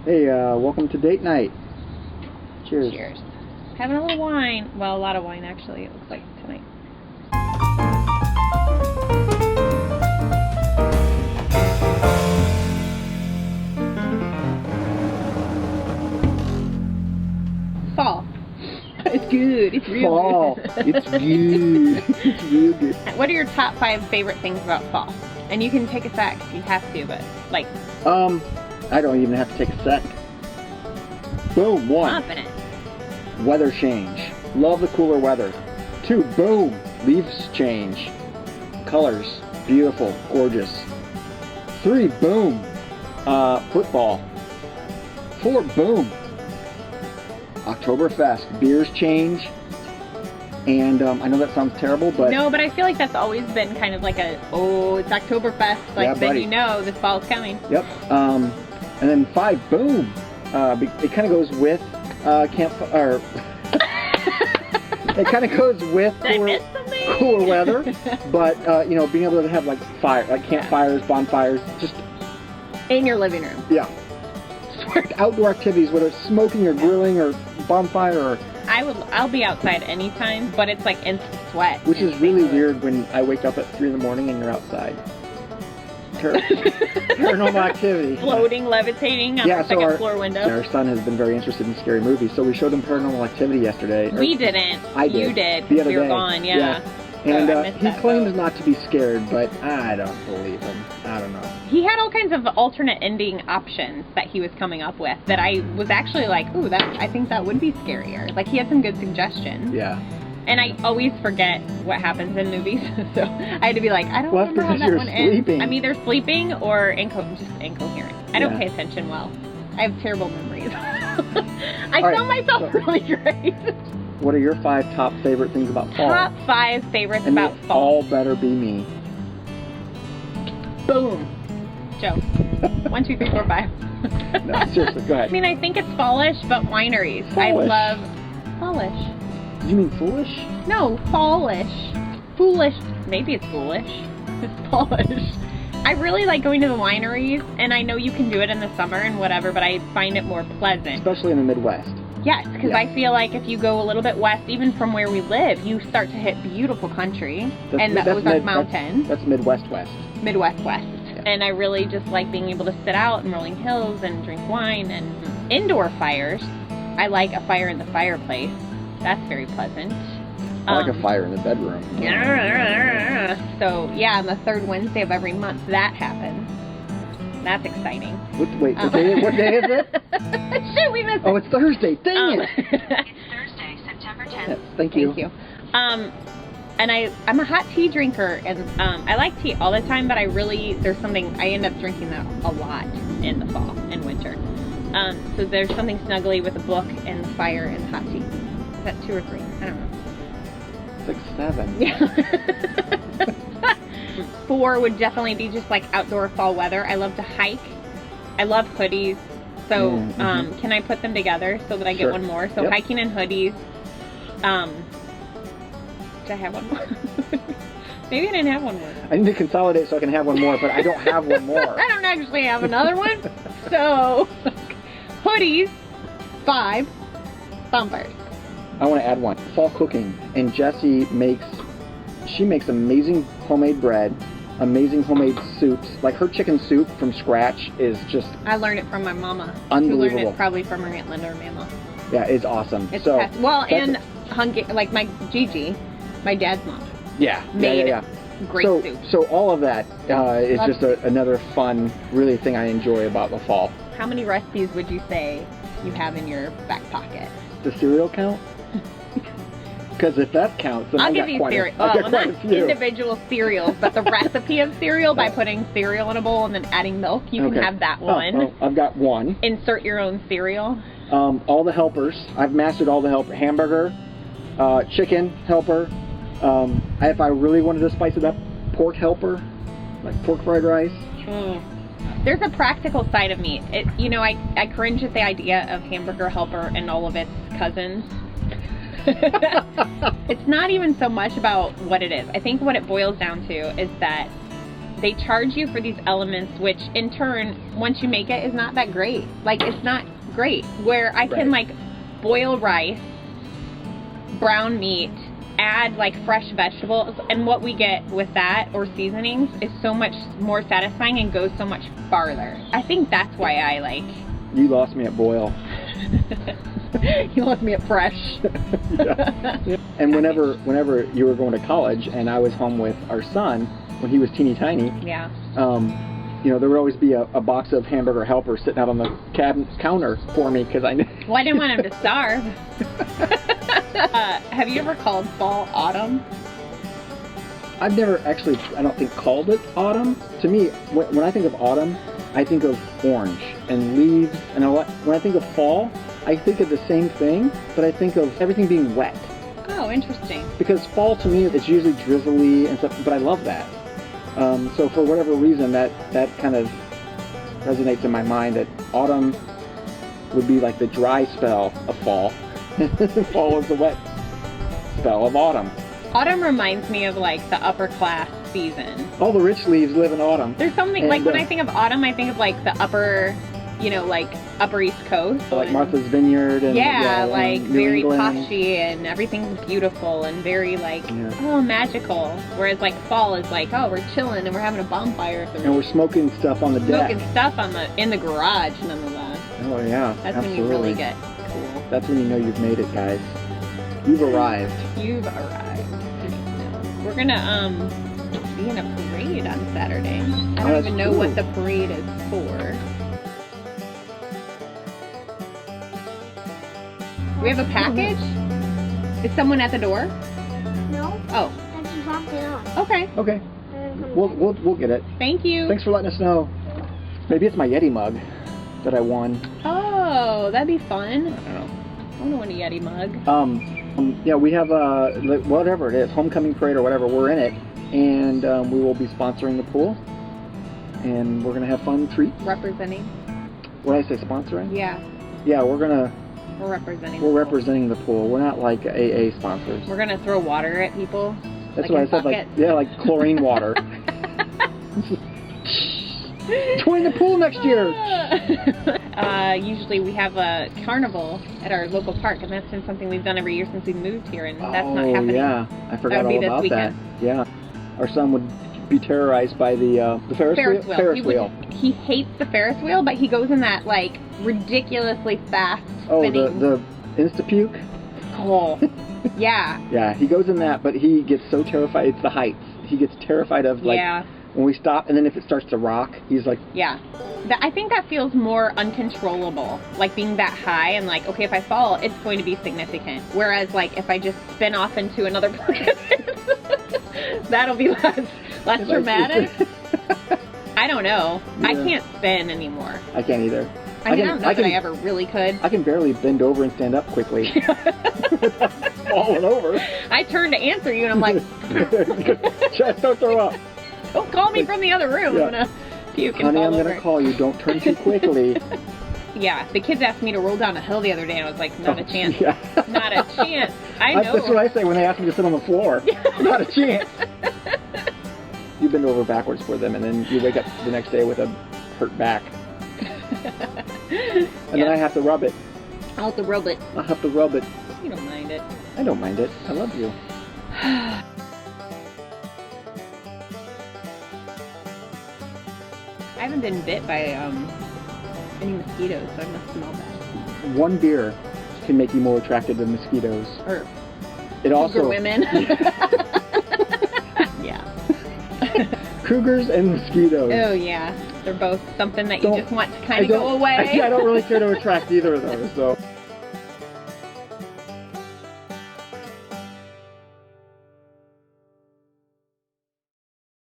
Hey, welcome to date night. Cheers. Cheers. Having a little wine. Well, a lot of wine, actually, it looks like tonight. Fall. It's good. It's real Fall. good. It's good. It's real good. What are your top 5 favorite things about fall? And you can take a sec if you have to, but like. I don't even have to take a sec. Boom. 1. Confident. Weather change. Love the cooler weather. 2. Boom. Leaves change. Colors. Beautiful. Gorgeous. 3. Boom. Football. 4. Boom. Oktoberfest. Beers change. And I know that sounds terrible, but... No, but I feel like that's always been kind of like a, oh, it's Oktoberfest. Like, yeah, then buddy. you know this fall's coming. Yep. And then 5, boom. It kind of goes with campfire. It kind of goes with cooler weather, but you know, being able to have like fire, like campfires, bonfires, just in your living room. Yeah. Outdoor activities, whether it's smoking or grilling or bonfire or. I'll be outside anytime, but it's like instant sweat. Which is really weird when I wake up at 3 in the morning and you're outside. Paranormal activity. Floating, levitating on the second floor window. Our son has been very interested in scary movies, so we showed him Paranormal Activity yesterday. We didn't. I did. You did. The other we were day. gone, yeah. And he claims not to be scared, but I don't believe him. I don't know. He had all kinds of alternate ending options that he was coming up with that I was actually like, ooh, I think that would be scarier. Like, he had some good suggestions. Yeah. And I always forget what happens in movies, so I had to be like, I don't remember how that one ends. I'm either sleeping or just incoherent. I don't pay attention well. I have terrible memories. I tell myself really great. What are your 5 top favorite things about fall? Top 5 favorites about fall. All better be me. Boom. Joe. 1, 2, 3, 4, 5. No, seriously, go ahead. I mean, I think it's fallish, but wineries. Fallish. I love fallish. You mean foolish? No, fallish. Foolish. Maybe it's foolish. It's fallish. I really like going to the wineries, and I know you can do it in the summer and whatever, but I find it more pleasant. Especially in the Midwest. Yes, because I feel like if you go a little bit west, even from where we live, you start to hit beautiful country and the Ozark Mountains. That's Midwest West. Midwest West. Yeah. And I really just like being able to sit out in rolling hills and drink wine and indoor fires. I like a fire in the fireplace. That's very pleasant. I like a fire in the bedroom. So, yeah, on the 3rd Wednesday of every month, that happens. That's exciting. What day is it? Shit, we missed it. Oh, it's Thursday. Dang it. It's Thursday, September 10th. Yeah, thank you. Thank you. And I'm a hot tea drinker, and I like tea all the time, but there's something, I end up drinking that a lot in the fall and winter. So there's something snuggly with a book and fire and hot tea. Is that 2 or 3? I don't know. 6, 7. Yeah. 4 would definitely be just like outdoor fall weather. I love to hike. I love hoodies. So can I put them together so that I get one more? So hiking and hoodies. Did I have one more? Maybe I didn't have one more. I need to consolidate so I can have one more, but I don't have one more. I don't actually have another one. So hoodies, 5, bonfires. I want to add one. Fall cooking. And Jessie makes amazing homemade bread, amazing homemade soups. Like her chicken soup from scratch is just... I learned it from my mama. Unbelievable. Who learned it probably from her Aunt Linda or Mama. Yeah, it's awesome. It's and like my Gigi, my dad's mom. Yeah. Made great soup. So all of that is just another fun, really thing I enjoy about the fall. How many recipes would you say you have in your back pocket? Does cereal count? Because if that counts, then I'll give you cereal. Well, not individual cereals, but the recipe of cereal by putting cereal in a bowl and then adding milk. You can have that one. Oh, I've got one. Insert your own cereal. All the helpers. I've mastered all the helpers. Hamburger, chicken helper. If I really wanted to spice it up, pork helper, like pork fried rice. There's a practical side of me. I cringe at the idea of hamburger helper and all of its cousins. It's not even so much about what it is. I think what it boils down to is that they charge you for these elements, which in turn, once you make it, is not that great. Like, it's not great. Where I can like boil rice, brown meat, add like fresh vegetables, and what we get with that or seasonings is so much more satisfying and goes so much farther. I think that's why I like. You lost me at boil. You lost me at fresh. Yeah. And whenever you were going to college and I was home with our son when he was teeny tiny, yeah. You know, there would always be a box of hamburger helper sitting out on the counter for me because I knew. Well, I didn't want him to starve. Have you ever called fall autumn? I've never actually, I don't think, called it autumn. To me, when I think of autumn, I think of orange and leaves. And when I think of fall, I think of the same thing, but I think of everything being wet. Oh, interesting. Because fall to me, it's usually drizzly and stuff, but I love that. So for whatever reason, that kind of resonates in my mind that autumn would be like the dry spell of fall. Fall is the wet spell of autumn. Autumn reminds me of like the upper class season. All the rich leaves live in autumn. There's something, like when I think of autumn, I think of like the upper, you know, like upper East Coast. Like Martha's Vineyard. And, like New very England. poshy and everything's beautiful and very like, magical. Whereas like fall is like, oh, we're chilling and we're having a bonfire. And we're smoking stuff on the deck. Smoking stuff in the garage, nonetheless. Oh yeah, That's absolutely. when you really get cool. That's when you know you've made it, guys. You've arrived. You've arrived. We're gonna be in a parade on Saturday. I don't even know what the parade is for. We have a package? Is someone at the door? No, Oh, I just dropped it off. okay. Okay, we'll get it. Thank you. Thanks for letting us know. Maybe it's my Yeti mug that I won. Oh, that'd be fun. I don't know. I want a Yeti mug. Yeah, we have whatever it is, homecoming parade or whatever. We're in it, and we will be sponsoring the pool, and we're gonna have fun treats. Representing. What did I say? Sponsoring? Yeah, Yeah, we're representing. representing the pool. We're not like AA sponsors. We're gonna throw water at people. That's like what I in said. buckets. Like chlorine water. Join the pool next year. Usually we have a carnival at our local park, and that's been something we've done every year since we moved here, and that's not happening. Yeah, I forgot That would be all this about weekend. that. Yeah, our son would be terrorized by the Ferris wheel. Ferris wheel. He hates the Ferris wheel, but he goes in that like ridiculously fast spinning. the Instapuke. Oh, yeah. Yeah, he goes in that, but he gets so terrified. It's the heights. He gets terrified of like when we stop, and then if it starts to rock, he's like. Yeah. I think that feels more uncontrollable, like being that high and like, okay, if I fall, it's going to be significant. Whereas like if I just spin off into another place, that'll be less dramatic. I don't know. Yeah. I can't spin anymore. I can't either. I don't know that I ever really could. I can barely bend over and stand up quickly without falling over. I turn to answer you and I'm like, just don't throw up. don't call me from the other room. Yeah. I'm gonna puke and Honey, fall I'm over. gonna call you. Don't turn too quickly. Yeah, the kids asked me to roll down a hill the other day and I was like, not a chance. Yeah. Not a chance. I know. That's what I say when they ask me to sit on the floor. Not a chance. You bend over backwards for them, and then you wake up the next day with a hurt back. And then I have to rub it. I'll have to rub it. I'll have to rub it. You don't mind it. I don't mind it. I love you. I haven't been bit by any mosquitoes, so I must smell bad. One beer can make you more attracted to mosquitoes. Or It also women. Yeah. Cougars and mosquitoes. Oh yeah, they're both something that you Don't- just want to kind of go away. I don't really care to attract either of those. So.